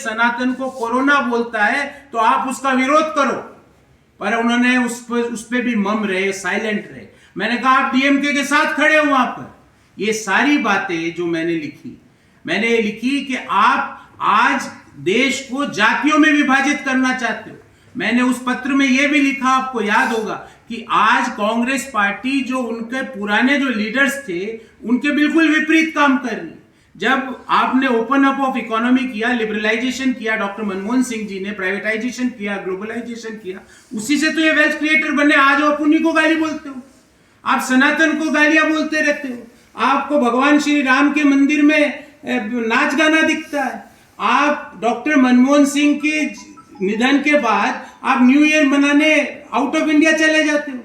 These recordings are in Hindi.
सनातन को कोरोना बोलता है तो आप उसका विरोध करो, पर उन्होंने उस पे भी मम रहे, साइलेंट रहे। मैंने कहा आप डीएमके के साथ खड़े हो वहां पर। ये सारी बातें जो मैंने लिखी कि आप आज देश को जातियों में विभाजित करना चाहते हो। मैंने उस पत्र में यह भी लिखा, आपको याद होगा, कि आज कांग्रेस पार्टी जो उनके पुराने जो लीडर्स थे उनके बिल्कुल विपरीत काम कर रही है। जब आपने ओपन अप ऑफ इकोनॉमी किया, लिबरलाइजेशन किया, डॉक्टर मनमोहन सिंह जी ने प्राइवेटाइजेशन किया, ग्लोबलाइजेशन किया, उसी से तो ये वेल्थ क्रिएटर बने। आज आप उन्हीं को गाली बोलते हो, आप सनातन को गालियां बोलते रहते हो। आपको भगवान श्री राम के मंदिर में नाच गाना दिखता है। आप डॉक्टर मनमोहन सिंह के निधन के बाद आप न्यू ईयर मनाने आउट ऑफ इंडिया चले जाते हो।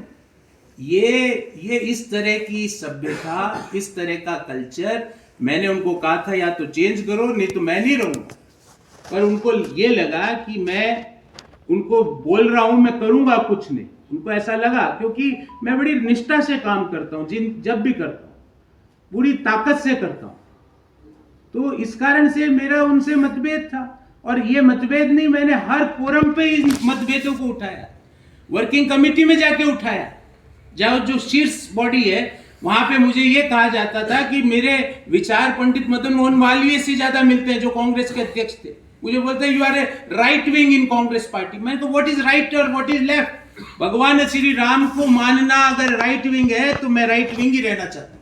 ये इस तरह की सभ्यता, इस तरह का कल्चर, मैंने उनको कहा था या तो चेंज करो, नहीं तो मैं नहीं रहूंगा। पर उनको ये लगा कि मैं उनको बोल रहा हूं, मैं करूंगा कुछ नहीं। उनको ऐसा लगा, क्योंकि मैं बड़ी निष्ठा से काम करता हूं, जब भी करता हूं पूरी ताकत से करता हूं। तो इस कारण से मेरा उनसे मतभेद था, और ये मतभेद नहीं, मैंने हर फोरम पे इन मतभेदों को उठाया, वर्किंग कमेटी में जाके उठाया, जहाँ जो शीर्ष बॉडी है वहां पे मुझे ये कहा जाता था कि मेरे विचार पंडित मदन मोहन मालवीय से ज्यादा मिलते हैं, जो कांग्रेस के अध्यक्ष थे। मुझे बोलते हैं you are a right wing in Congress party. मैंने तो व्हाट इज राइट और व्हाट इज लेफ्ट? भगवान श्री राम को मानना अगर राइट विंग है तो मैं राइट विंग ही रहना चाहता हूं।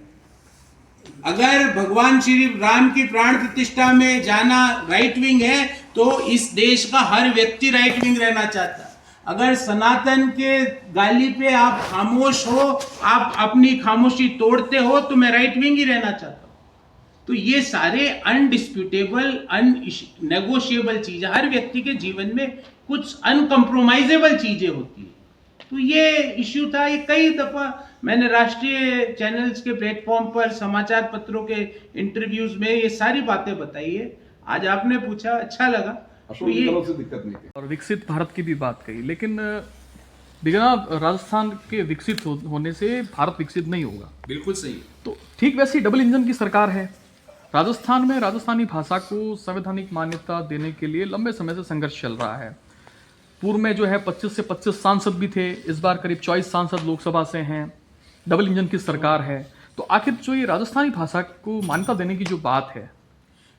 अगर भगवान श्री राम की प्राण प्रतिष्ठा में जाना राइट विंग है तो इस देश का हर व्यक्ति राइट विंग रहना चाहता है। अगर सनातन के गाली पे आप खामोश हो, आप अपनी खामोशी तोड़ते हो, तो मैं राइट विंग ही रहना चाहता हूं। तो ये सारे अनडिस्प्यूटेबल, अननेगोशिएबल चीजें, हर व्यक्ति के जीवन में कुछ अनकम्प्रोमाइजेबल चीजें होती है। तो ये इश्यू था। ये कई दफा मैंने राष्ट्रीय चैनल्स के प्लेटफॉर्म पर, समाचार पत्रों के इंटरव्यूज में ये सारी बातें बताई है। आज आपने पूछा, अच्छा लगा। तो ये से दिक्कत नहीं थी। और विकसित भारत की भी बात कही, लेकिन बिना राजस्थान के विकसित होने से भारत विकसित नहीं होगा। बिल्कुल सही। तो ठीक वैसी डबल इंजन की सरकार है। राजस्थान में राजस्थानी भाषा को संवैधानिक मान्यता देने के लिए लंबे समय से संघर्ष चल रहा है। पूर्व में जो है 25 से 25 सांसद भी थे, इस बार करीब 24 सांसद लोकसभा से हैं। डबल इंजन की सरकार है, तो आखिर जो ये राजस्थानी भाषा को मान्यता देने की जो बात है,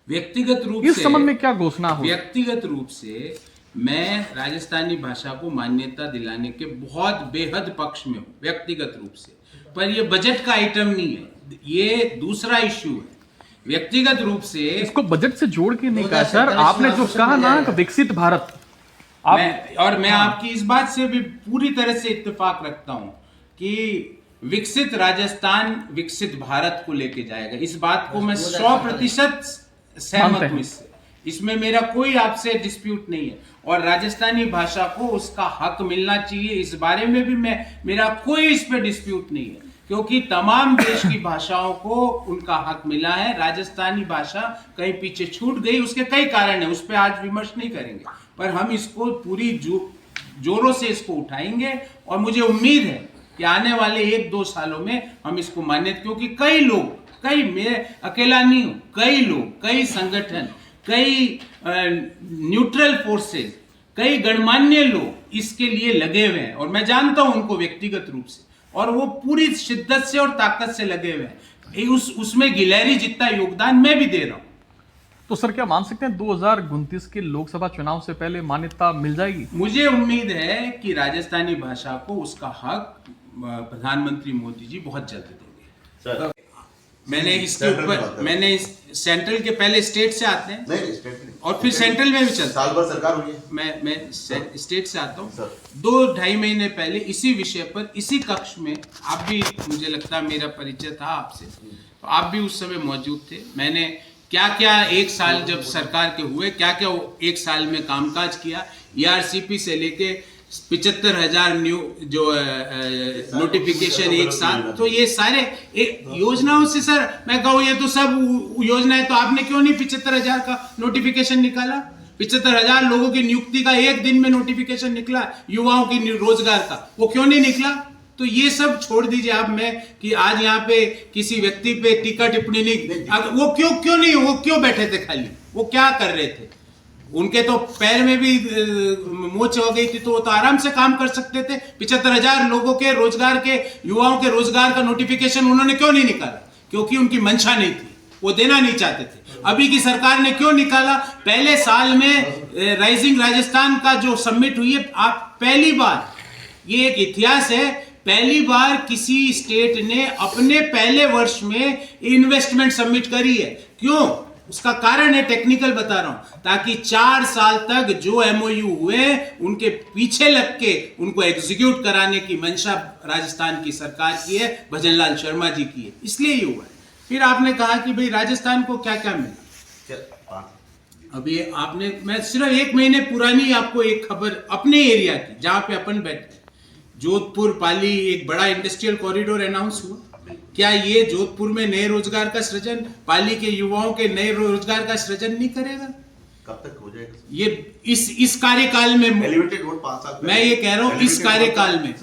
व्यक्तिगत रूप से इस संबंध में क्या घोषणा हो? व्यक्तिगत रूप से मैं राजस्थानी भाषा को मान्यता दिलाने के बहुत बेहद पक्ष में हूँ, व्यक्तिगत रूप से। पर ये बजट का आइटम नहीं है, ये दूसरा इश्यू है। व्यक्तिगत रूप से इसको बजट से जोड़ के नहीं कहा सर, आपने जो कहा ना कि विकसित भारत, मैं आपकी इस बात से भी पूरी तरह से इत्तेफाक रखता हूं कि विकसित राजस्थान विकसित भारत को लेके जाएगा। इस बात को मैं 100% सहमत हूं। इसमें मेरा कोई आपसे डिस्प्यूट नहीं है, और राजस्थानी भाषा को उसका हक मिलना चाहिए, इस बारे में भी मेरा कोई इस पे डिस्प्यूट नहीं है, क्योंकि तमाम देश की भाषाओं को उनका हक मिला है। राजस्थानी भाषा कहीं पीछे छूट गई, उसके कई कारण है, उस पर आज विमर्श नहीं करेंगे, पर हम इसको पूरी जोरों से इसको उठाएंगे। और मुझे उम्मीद है कि आने वाले 1-2 सालों में हम इसको मान्यता, क्योंकि कई लोग, मैं अकेला नहीं हूं, कई लोग, कई संगठन, कई न्यूट्रल फोर्सेस, कई गणमान्य लोग इसके लिए लगे हुए हैं, और मैं जानता हूं उनको व्यक्तिगत रूप से, और वो पूरी शिद्दत से और ताकत से लगे हुए हैं। उसमें गिलहरी जितना योगदान मैं भी दे रहा हूं। तो सर क्या मान सकते हैं 2029 के लोकसभा चुनाव से पहले मान्यता मिल जाएगी? मुझे उम्मीद है कि राजस्थानी भाषा को उसका हक प्रधानमंत्री मोदी जी बहुत जल्द देंगे। मैंने इसके ऊपर, मैंने सेंट्रल के पहले स्टेट से आते हैं, नहीं स्टेट नहीं, और फिर सेंट्रल में भी चलता साल भर सरकार हुई है। मैं स्टेट से आता हूँ। 2-2.5 महीने पहले इसी विषय पर, इसी कक्ष में, आप भी, मुझे लगता है मेरा परिचय था आपसे, तो आप भी उस समय मौजूद थे। मैंने क्या क्या एक साल जब सरकार के हुए, क्या क्या एक साल में कामकाज किया, ERCP से लेके 75,000 न्यू जो नोटिफिकेशन एक साथ, तो ये सारे योजनाओं से सर मैं कहूँ ये तो सब योजनाएं, तो आपने क्यों नहीं 75,000 का नोटिफिकेशन निकाला? 75,000 लोगों की नियुक्ति का एक दिन में नोटिफिकेशन निकला, युवाओं की रोजगार का, वो क्यों नहीं निकला? तो ये सब छोड़ दीजिए आप, मैं कि आज यहाँ पे किसी व्यक्ति पे टीका टिप्पणी नहीं, वो क्यों नहीं, वो क्यों बैठे थे खाली, वो क्या कर रहे थे? उनके तो पैर में भी मोच हो गई थी, तो वो तो आराम से काम कर सकते थे। 75,000 लोगों के रोजगार के, युवाओं के रोजगार का नोटिफिकेशन उन्होंने क्यों नहीं निकाला? क्योंकि उनकी मंशा नहीं थी, वो देना नहीं चाहते थे। अभी की सरकार ने क्यों निकाला? पहले साल में राइजिंग राजस्थान का जो समिट हुई है, आप पहली बार, ये एक इतिहास है, पहली बार किसी स्टेट ने अपने पहले वर्ष में इन्वेस्टमेंट समिट करी है। क्यों? उसका कारण है टेक्निकल बता रहा हूं, ताकि 4 साल तक जो एमओयू हुए उनके पीछे लग के उनको एग्जीक्यूट कराने की मंशा राजस्थान की सरकार की है, भजनलाल शर्मा जी की है, इसलिए ये हुआ है। फिर आपने कहा कि भाई राजस्थान को क्या क्या मिला। अभी आपने, मैं सिर्फ 1 महीने पुरानी आपको एक खबर अपने एरिया की, जहां पे अपन बैठे, जोधपुर पाली एक बड़ा इंडस्ट्रियल कॉरिडोर अनाउंस हुआ। क्या ये जोधपुर में नए रोजगार का सृजन, पाली के युवाओं के नए रोजगार का सृजन नहीं करेगा? कब तक हो जाएगा? ये इस कार्यकाल में, एलिवेटेड रोड 5 साल, मैं ये कह रहा हूँ इस कार्यकाल में,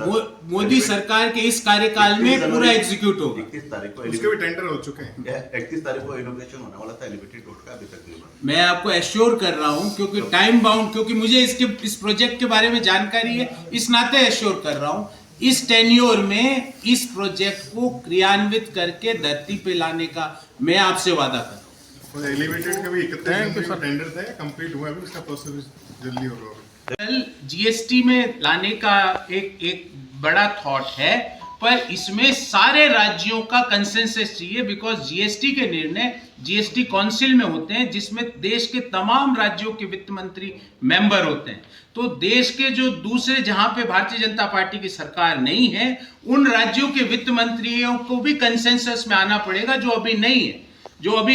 मोदी सरकार के इस कार्यकाल में पूरा एग्जीक्यूट होगा। 31 तारीख को उसके भी टेंडर हो चुके हैं। 31 तारीख को इनोग्रेशन होने वाला था एलिवेटेड रोड का, अभी तक नहीं हुआ। मैं आपको एश्योर कर रहा हूं, क्योंकि टाइम बाउंड, क्योंकि मुझे इस प्रोजेक्ट के बारे में जानकारी है, इस नाते एश्योर कर रहा हूं। इस टेन्योर में इस प्रोजेक्ट को क्रियान्वित करके धरती पे लाने का मैं आपसे वादा कर रहा हूं। एलिवेटेड का भी 31 जनवरी को टेंडर था, कंप्लीट हुआ, अभी उसका प्रोसेस जल्दी होगा। कल जीएसटी में लाने का एक बड़ा थॉट है, पर इसमें सारे राज्यों का कंसेंसस चाहिए, बिकॉज जीएसटी के निर्णय जीएसटी काउंसिल में होते हैं, जिसमें देश के तमाम राज्यों के वित्त मंत्री मेंबर होते हैं। तो देश के जो दूसरे, जहां पे भारतीय जनता पार्टी की सरकार नहीं है, उन राज्यों के वित्त मंत्रियों को भी कंसेंसस में आना पड़ेगा, जो अभी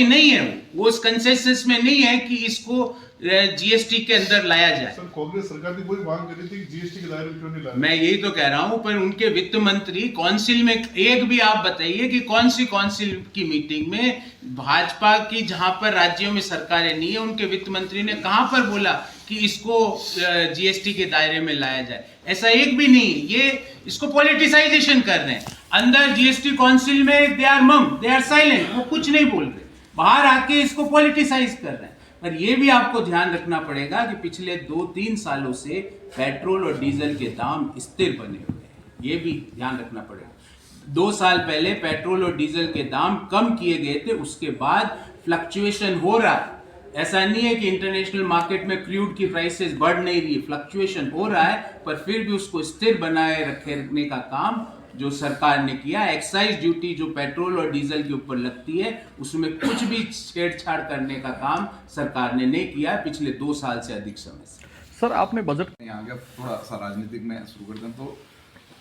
नहीं है, वो उस कंसेंसस में नहीं है कि इसको जीएसटी के अंदर लाया जाए। सर, कांग्रेस सरकार ने कोई मांग करी थी जीएसटी के दायरे में क्यों नहीं लाया? मैं यही तो कह रहा हूं, पर उनके वित्त मंत्री काउंसिल में, एक भी आप बताइए कि कौन सी काउंसिल की मीटिंग में भाजपा की, जहां पर राज्यों में सरकारें नहीं है, उनके वित्त मंत्री ने कहां पर बोला कि इसको जीएसटी के दायरे में लाया जाए? ऐसा एक भी नहीं। ये इसको पॉलिटिसाइजेशन कर रहे हैं। अंदर जीएसटी काउंसिल में दे आर साइलेंट, वो कुछ नहीं बोल रहे, बाहर आके इसको पॉलिटिसाइज कर रहे हैं। पर यह भी आपको ध्यान रखना पड़ेगा कि पिछले 2-3 सालों से पेट्रोल और डीजल के दाम स्थिर बने हुए हैं, ये भी ध्यान रखना पड़ेगा। 2 साल पहले पेट्रोल और डीजल के दाम कम किए गए थे, उसके बाद फ्लक्चुएशन हो रहा है। ऐसा नहीं है कि इंटरनेशनल मार्केट में क्रूड की प्राइसेस बढ़ नहीं रही, फ्लक्चुएशन हो रहा है, पर फिर भी उसको स्थिर बनाए रखने का काम जो सरकार ने किया। एक्साइज ड्यूटी जो पेट्रोल और डीजल के ऊपर लगती है, उसमें कुछ भी छेड़छाड़ करने का काम सरकार ने नहीं किया पिछले 2 साल से अधिक समय से। सर, आपने बजट नहीं आ गया, थोड़ा सा राजनीतिक में शुरू कर दें तो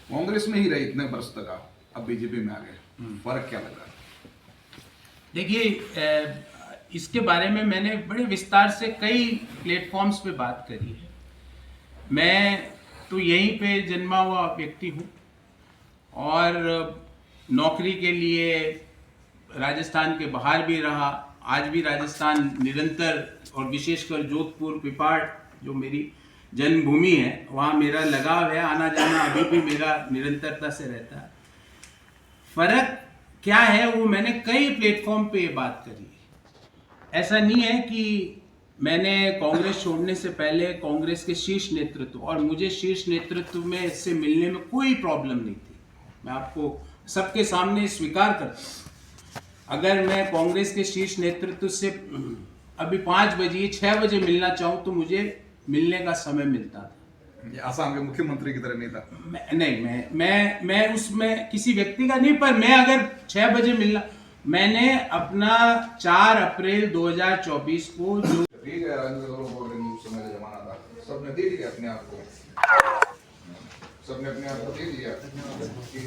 कांग्रेस में ही रहे इतने वर्ष तक, आप अब बीजेपी में आ गए, फर्क क्या लग रहा है? देखिए, इसके बारे में मैंने बड़े विस्तार से कई प्लेटफॉर्म्स पे बात करी है। मैं तो यहीं पे जन्मा हुआ व्यक्ति हूँ और नौकरी के लिए राजस्थान के बाहर भी रहा। आज भी राजस्थान निरंतर, और विशेषकर जोधपुर, पिपाड़ जो मेरी जन्मभूमि है, वहाँ मेरा लगाव है, आना जाना अभी भी मेरा निरंतरता से रहता है। फर्क क्या है वो मैंने कई प्लेटफॉर्म पे ये बात करी है। ऐसा नहीं है कि मैंने कांग्रेस छोड़ने से पहले कांग्रेस के शीर्ष नेतृत्व, और मुझे शीर्ष नेतृत्व में इससे मिलने में कोई प्रॉब्लम नहीं थी, मैं आपको सबके सामने स्वीकार करता हूँ। अगर मैं कांग्रेस के शीर्ष नेतृत्व से अभी 5 बजे 6 बजे मिलना चाहूँ तो मुझे मिलने का समय मिलता था। ये आसाम के मुख्यमंत्री की तरह नहीं था। मैं उसमें किसी व्यक्ति का नहीं, पर मैं अगर 6 बजे मिलना, मैंने अपना 4 अप्रैल 2024 को जो ठीक है, राजनीतिक बोल रहे हैं, उस समय का जमाना था, सबने दे दिया अपने आप को, सबने अपने आप को दे दिया कि